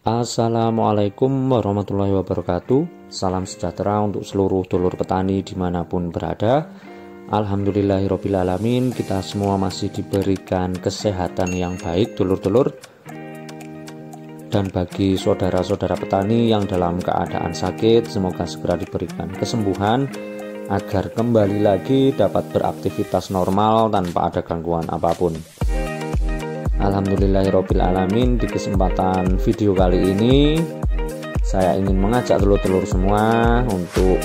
Assalamualaikum warahmatullahi wabarakatuh. Salam sejahtera untuk seluruh dulur petani dimanapun berada. Alhamdulillahirrohmanirrohim, kita semua masih diberikan kesehatan yang baik dulur-dulur. Dan bagi saudara-saudara petani yang dalam keadaan sakit, semoga segera diberikan kesembuhan agar kembali lagi dapat beraktivitas normal tanpa ada gangguan apapun. Alhamdulillahirrohmanirrohim, di kesempatan video kali ini saya ingin mengajak dulur-dulur semua untuk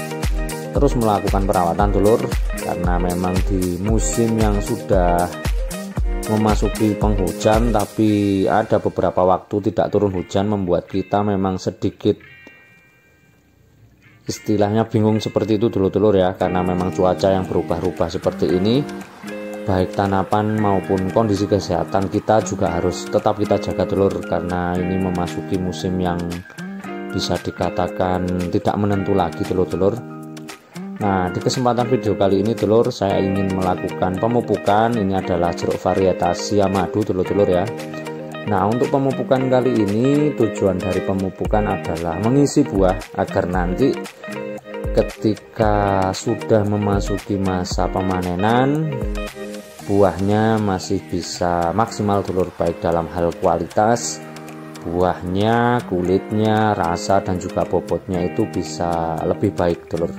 terus melakukan perawatan dulur, karena memang di musim yang sudah memasuki penghujan tapi ada beberapa waktu tidak turun hujan, membuat kita memang sedikit istilahnya bingung seperti itu dulur-dulur ya, karena memang cuaca yang berubah-ubah seperti ini. Baik tanaman maupun kondisi kesehatan kita juga harus tetap kita jaga dulur, karena ini memasuki musim yang bisa dikatakan tidak menentu lagi dulur-dulur. Nah, di kesempatan video kali ini dulur, saya ingin melakukan pemupukan. Ini adalah jeruk varietas Siamadu dulur-dulur ya. Nah, untuk pemupukan kali ini, tujuan dari pemupukan adalah mengisi buah agar nanti ketika sudah memasuki masa pemanenan, buahnya masih bisa maksimal dulur, baik dalam hal kualitas buahnya, kulitnya, rasa, dan juga bobotnya itu bisa lebih baik dulur.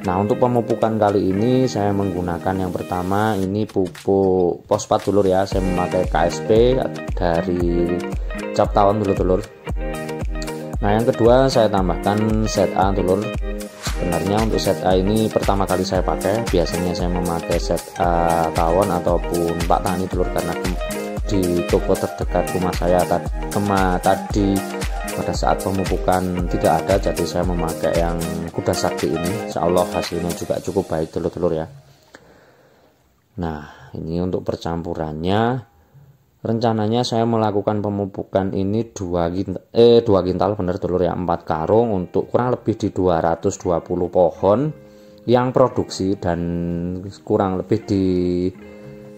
Nah, untuk pemupukan kali ini saya menggunakan yang pertama ini pupuk fosfat dulur ya. Saya memakai KSP dari Cap Tawon dulur-dulur. Nah, yang kedua saya tambahkan ZA dulur. Sebenarnya untuk set A ini pertama kali saya pakai, biasanya saya memakai set A tawon ataupun Pak Tani dulur, karena di toko terdekat rumah saya tadi pada saat pemupukan tidak ada, jadi saya memakai yang Kuda Sakti ini. Insya Allah hasilnya juga cukup baik dulur-dulur ya. Nah, ini untuk percampurannya, rencananya saya melakukan pemupukan ini 2 kintal bener dulur ya, 4 karung untuk kurang lebih di 220 pohon yang produksi dan kurang lebih di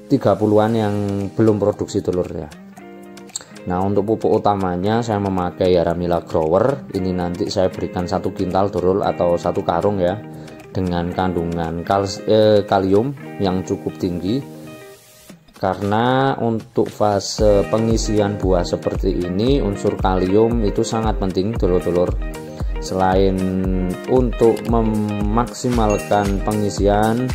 30-an yang belum produksi dulur ya. Nah, untuk pupuk utamanya saya memakai Yaramila Grower. Ini nanti saya berikan 1 kintal dulur atau 1 karung ya, dengan kandungan kalium yang cukup tinggi. Karena untuk fase pengisian buah seperti ini, unsur kalium itu sangat penting dulur-dulur. Selain untuk memaksimalkan pengisian,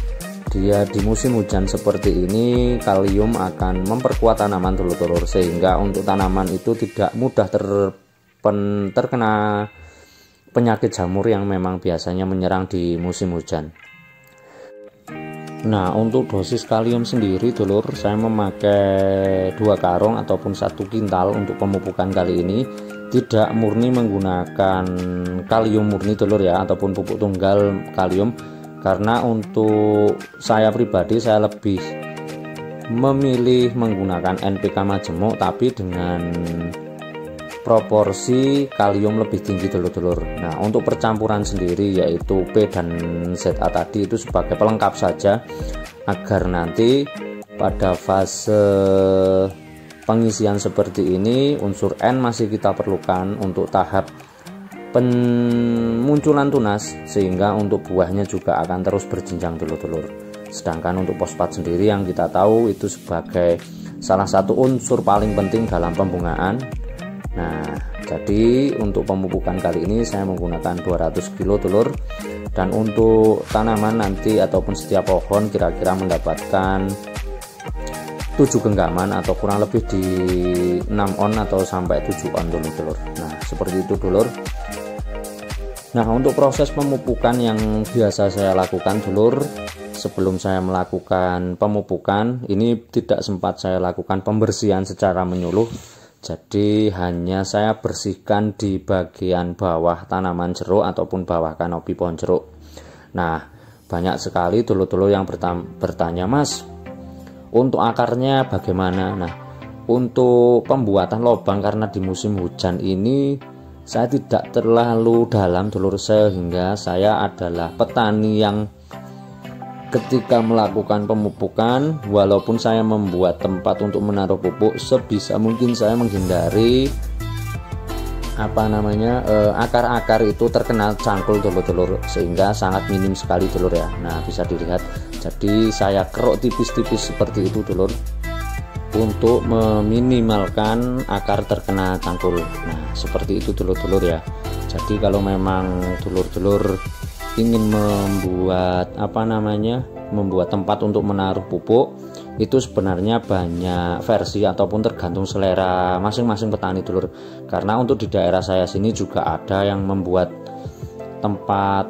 dia di musim hujan seperti ini, kalium akan memperkuat tanaman dulur-dulur, sehingga untuk tanaman itu tidak mudah terkena penyakit jamur yang memang biasanya menyerang di musim hujan. Nah, untuk dosis kalium sendiri dulur, saya memakai 2 karung ataupun 1 kintal untuk pemupukan kali ini. Tidak murni menggunakan kalium murni dulur ya, ataupun pupuk tunggal kalium, karena untuk saya pribadi saya lebih memilih menggunakan NPK majemuk tapi dengan proporsi kalium lebih tinggi dulur-dulur. Nah, untuk percampuran sendiri yaitu P dan ZA tadi itu sebagai pelengkap saja, agar nanti pada fase pengisian seperti ini unsur N masih kita perlukan untuk tahap pemunculan tunas, sehingga untuk buahnya juga akan terus berjenjang dulur-dulur. Sedangkan untuk fosfat sendiri yang kita tahu itu sebagai salah satu unsur paling penting dalam pembungaan. Nah, jadi untuk pemupukan kali ini saya menggunakan 200 kilo dulur, dan untuk tanaman nanti ataupun setiap pohon kira-kira mendapatkan 7 genggaman atau kurang lebih di 6 on atau sampai 7 on dulur-dulur. Nah, seperti itu dulur. Nah, untuk proses pemupukan yang biasa saya lakukan dulur, sebelum saya melakukan pemupukan ini tidak sempat saya lakukan pembersihan secara menyeluruh. Jadi hanya saya bersihkan di bagian bawah tanaman jeruk ataupun bawah kanopi pohon jeruk. Nah, banyak sekali dulur-dulur yang bertanya, Mas, untuk akarnya bagaimana? Nah, untuk pembuatan lubang, karena di musim hujan ini saya tidak terlalu dalam dulur, sehingga saya adalah petani yang ketika melakukan pemupukan, walaupun saya membuat tempat untuk menaruh pupuk, sebisa mungkin saya menghindari akar-akar itu terkena cangkul dulur-dulur, sehingga sangat minim sekali dulur ya. Nah, bisa dilihat, jadi saya keruk tipis-tipis seperti itu dulur, untuk meminimalkan akar terkena cangkul. Nah, seperti itu dulur-dulur ya. Jadi kalau memang dulur-dulur ingin membuat tempat untuk menaruh pupuk, itu sebenarnya banyak versi ataupun tergantung selera masing-masing petani dulur. Karena untuk di daerah saya sini juga ada yang membuat tempat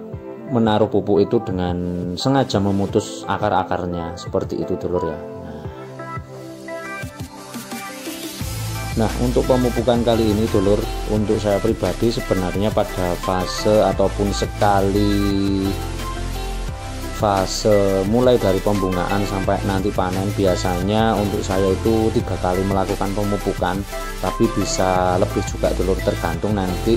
menaruh pupuk itu dengan sengaja memutus akar-akarnya, seperti itu dulur ya. Nah, untuk pemupukan kali ini dulur, untuk saya pribadi sebenarnya pada fase ataupun fase mulai dari pembungaan sampai nanti panen, biasanya untuk saya itu 3 kali melakukan pemupukan, tapi bisa lebih juga dulur, tergantung nanti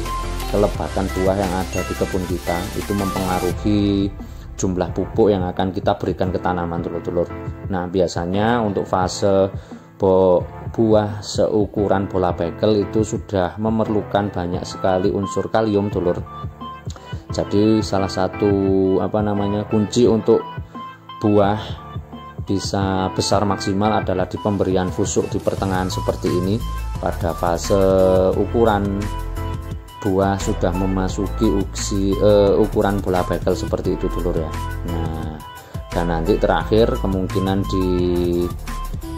kelebatan buah yang ada di kebun kita. Itu mempengaruhi jumlah pupuk yang akan kita berikan ke tanaman dulur-dulur. Nah, biasanya untuk fase buah seukuran bola bekel itu sudah memerlukan banyak sekali unsur kalium dulur. Jadi salah satu kunci untuk buah bisa besar maksimal adalah di pemberian fusuk di pertengahan seperti ini. Pada fase ukuran buah sudah memasuki ukuran bola bekel seperti itu dulur ya. Nah, dan nanti terakhir kemungkinan di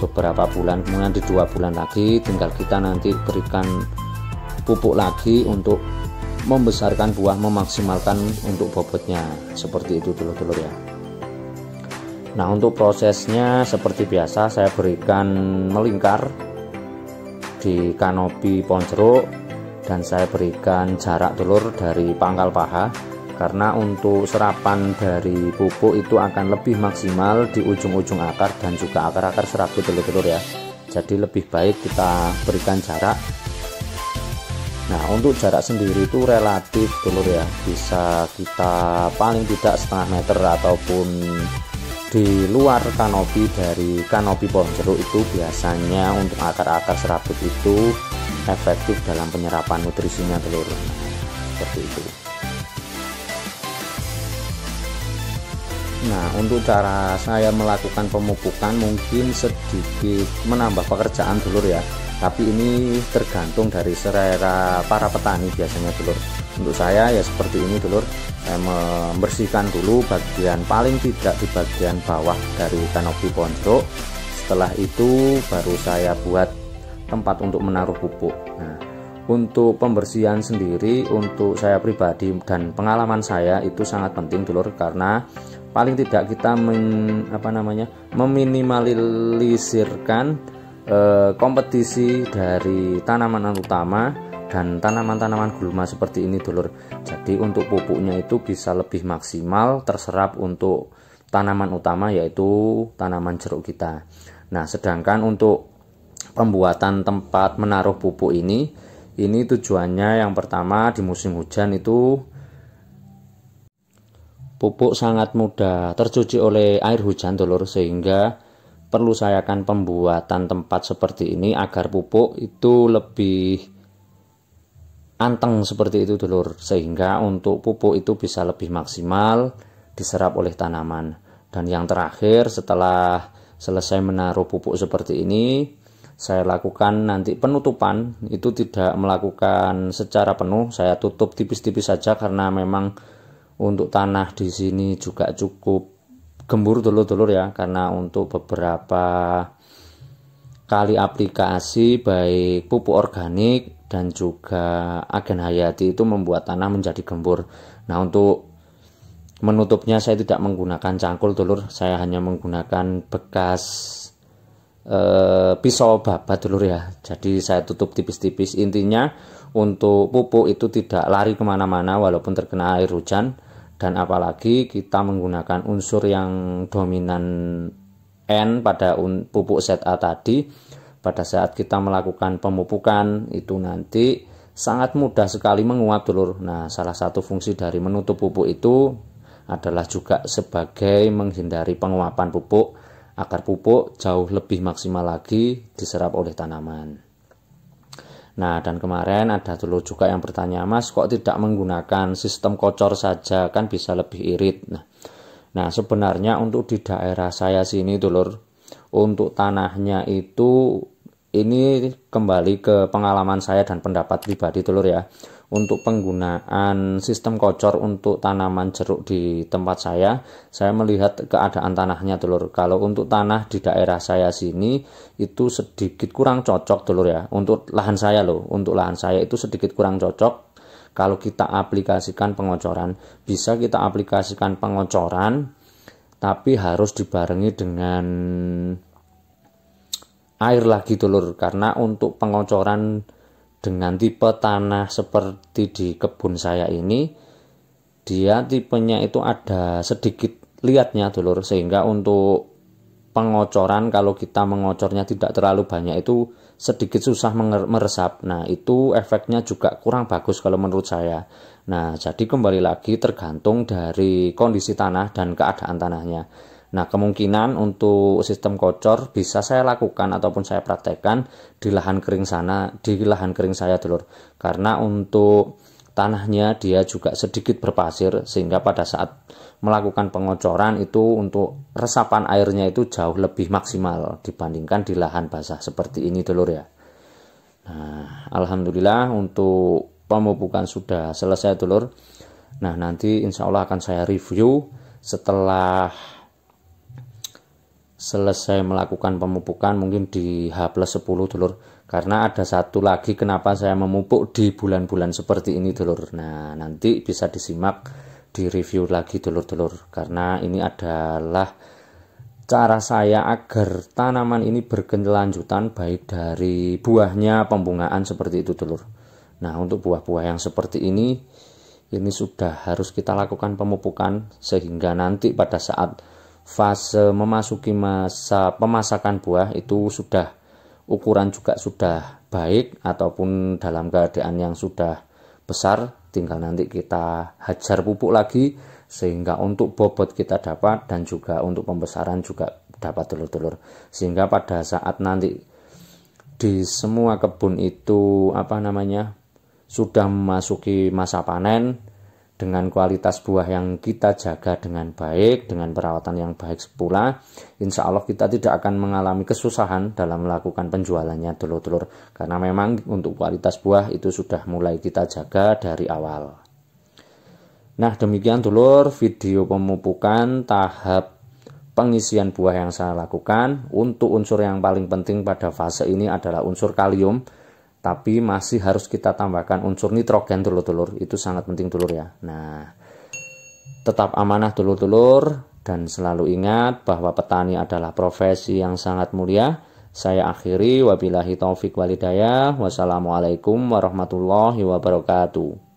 beberapa bulan, kemudian di 2 bulan lagi tinggal kita nanti berikan pupuk lagi untuk membesarkan buah, memaksimalkan untuk bobotnya, seperti itu dulur-dulur ya. Nah, untuk prosesnya seperti biasa, saya berikan melingkar di kanopi pohon jeruk, dan saya berikan jarak dulur dari pangkal paha, karena untuk serapan dari pupuk itu akan lebih maksimal di ujung-ujung akar dan juga akar-akar serabut dulur-dulur ya. Jadi lebih baik kita berikan jarak. Nah, untuk jarak sendiri itu relatif dulur ya, bisa kita paling tidak setengah meter ataupun di luar kanopi dari kanopi pohon jeruk itu biasanya untuk akar-akar serabut itu efektif dalam penyerapan nutrisinya dulur. Seperti itu. Nah, untuk cara saya melakukan pemupukan mungkin sedikit menambah pekerjaan dulur ya, tapi ini tergantung dari selera para petani biasanya dulur. Untuk saya ya seperti ini dulur, saya membersihkan dulu paling tidak di bagian bawah dari kanopi pohon jeruk. Setelah itu baru saya buat tempat untuk menaruh pupuk. Nah, untuk pembersihan sendiri untuk saya pribadi dan pengalaman saya itu sangat penting dulur, karena paling tidak kita meminimalisirkan kompetisi dari tanaman utama dan tanaman-tanaman gulma seperti ini dulur. Jadi untuk pupuknya itu bisa lebih maksimal terserap untuk tanaman utama, yaitu tanaman jeruk kita. Nah, sedangkan untuk pembuatan tempat menaruh pupuk ini tujuannya yang pertama, di musim hujan itu pupuk sangat mudah tercuci oleh air hujan dulur, sehingga perlu saya akan pembuatan tempat seperti ini agar pupuk itu lebih anteng seperti itu dulur, sehingga untuk pupuk itu bisa lebih maksimal diserap oleh tanaman. Dan yang terakhir, setelah selesai menaruh pupuk seperti ini, saya lakukan nanti penutupan. Itu tidak melakukan secara penuh, saya tutup tipis-tipis saja, karena memang untuk tanah di sini juga cukup gembur dulur-dulur ya, karena untuk beberapa kali aplikasi baik pupuk organik dan juga agen hayati itu membuat tanah menjadi gembur. Nah, untuk menutupnya saya tidak menggunakan cangkul dulur, saya hanya menggunakan bekas pisau babat dulur ya. Jadi saya tutup tipis-tipis. Intinya untuk pupuk itu tidak lari kemana-mana walaupun terkena air hujan. Dan apalagi kita menggunakan unsur yang dominan N pada pupuk zat A tadi, pada saat kita melakukan pemupukan itu nanti sangat mudah sekali menguap dulur. Nah, salah satu fungsi dari menutup pupuk itu adalah juga sebagai menghindari penguapan pupuk, agar pupuk jauh lebih maksimal lagi diserap oleh tanaman. Nah, dan kemarin ada dulur juga yang bertanya, Mas kok tidak menggunakan sistem kocor saja, kan bisa lebih irit. Nah, sebenarnya untuk di daerah saya sini dulur, untuk tanahnya itu ini kembali ke pengalaman saya dan pendapat pribadi dulur ya. Untuk penggunaan sistem kocor untuk tanaman jeruk di tempat saya melihat keadaan tanahnya dulur. Kalau untuk tanah di daerah saya sini itu sedikit kurang cocok dulur ya. Untuk lahan saya loh, untuk lahan saya itu sedikit kurang cocok. Kalau kita aplikasikan pengocoran, bisa kita aplikasikan pengocoran, tapi harus dibarengi dengan air lagi dulur. Karena untuk pengocoran dengan tipe tanah seperti di kebun saya ini, dia tipenya itu ada sedikit liatnya dulur, sehingga untuk pengocoran kalau kita mengocornya tidak terlalu banyak itu sedikit susah meresap. Nah, itu efeknya juga kurang bagus kalau menurut saya. Nah, jadi kembali lagi tergantung dari kondisi tanah dan keadaan tanahnya. Nah, kemungkinan untuk sistem kocor bisa saya lakukan ataupun saya praktekkan di lahan kering sana, di lahan kering saya dulur. Karena untuk tanahnya dia juga sedikit berpasir, sehingga pada saat melakukan pengocoran itu untuk resapan airnya itu jauh lebih maksimal dibandingkan di lahan basah seperti ini dulur ya. Nah, alhamdulillah untuk pemupukan sudah selesai dulur. Nah, nanti insya Allah akan saya review setelah selesai melakukan pemupukan, mungkin di H+10 dulur. Karena ada satu lagi kenapa saya memupuk di bulan-bulan seperti ini dulur. Nah, nanti bisa disimak di review lagi dulur-dulur. Karena ini adalah cara saya agar tanaman ini berkelanjutan baik dari buahnya, pembungaan seperti itu dulur. Nah, untuk buah-buah yang seperti ini sudah harus kita lakukan pemupukan, sehingga nanti pada saat fase memasuki masa pemasakan buah itu sudah ukuran juga sudah baik ataupun dalam keadaan yang sudah besar, tinggal nanti kita hajar pupuk lagi sehingga untuk bobot kita dapat dan juga untuk pembesaran juga dapat dulur-dulur, sehingga pada saat nanti di semua kebun itu sudah memasuki masa panen dengan kualitas buah yang kita jaga dengan baik, dengan perawatan yang baik pula, insya Allah kita tidak akan mengalami kesusahan dalam melakukan penjualannya dulur-dulur. Karena memang untuk kualitas buah itu sudah mulai kita jaga dari awal. Nah, demikian dulur video pemupukan tahap pengisian buah yang saya lakukan. Untuk unsur yang paling penting pada fase ini adalah unsur kalium. Tapi masih harus kita tambahkan unsur nitrogen dulur-dulur, itu sangat penting dulur ya. Nah, tetap amanah dulur-dulur dan selalu ingat bahwa petani adalah profesi yang sangat mulia. Saya akhiri, wabillahi taufik walhidayah. Wassalamualaikum warahmatullahi wabarakatuh.